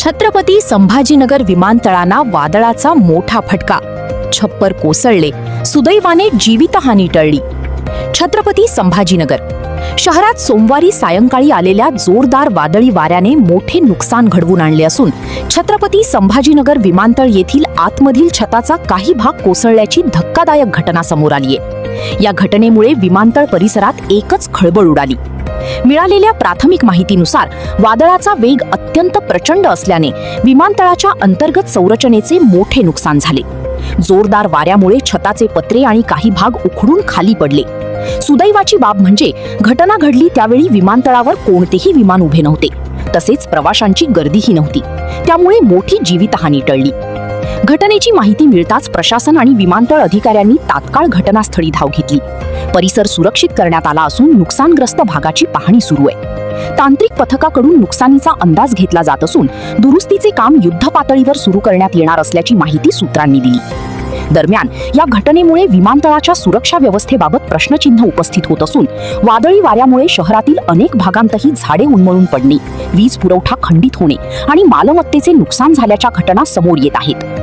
छत्रपती संभाजीनगर विमानतळाला वादळाचा मोठा फटका. छप्पर कोसळले, सुदैवाने जीवितहानी टळली. छत्रपती संभाजीनगर शहरात सोमवारी सायंकाळी आलेल्या जोरदार वादळी वाऱ्याने मोठे नुकसान घडवून आणले असून छत्रपती संभाजीनगर विमानतळ येथील आतमधील छताचा काही भाग कोसळल्याची धक्कादायक घटना समोर आलीय. या घटनेमुळे विमानतळ परिसरात एकच खळबळ उडाली. मिळालेल्या प्राथमिक माहितीनुसार वादळाचा वेग अत्यंत प्रचंड असल्याने विमानतळाच्या अंतर्गत संरचनेचे मोठे नुकसान झाले. जोरदार वाऱ्यामुळे छताचे पत्रे आणि काही भाग उखडून खाली पडले. सुदैवाची बाब म्हणजे घटना घडली त्यावेळी विमानतळावर कोणतेही विमान उभे नव्हते, तसेच प्रवाशांची गर्दीही नव्हती. त्यामुळे मोठी जीवितहानी टळली. घटनेची माहिती मिळताच प्रशासन आणि विमानतळ अधिकाऱ्यांनी तात्काळ घटनास्थळी धाव घेतली. परिसर सुरक्षित करण्यात आला असून नुकसानग्रस्त भागाची पाहणी सुरू आहे. तांत्रिक पथकाकडून नुकसानीचा अंदाज घेतला जात असून दुरुस्तीचे काम युद्धपातळीवर सुरू करण्यात येणार असल्याची माहिती सूत्रांनी दिली. दरम्यान या घटनेमुळे विमानतळाच्या सुरक्षा व्यवस्थेबाबत प्रश्नचिन्ह उपस्थित होत असून वादळी वाऱ्यामुळे शहरातील अनेक भागांतही झाडे उन्मळून पडणे, वीज पुरवठा खंडित होणे आणि मालमत्तेचे नुकसान झाल्याच्या घटना समोर येत आहेत.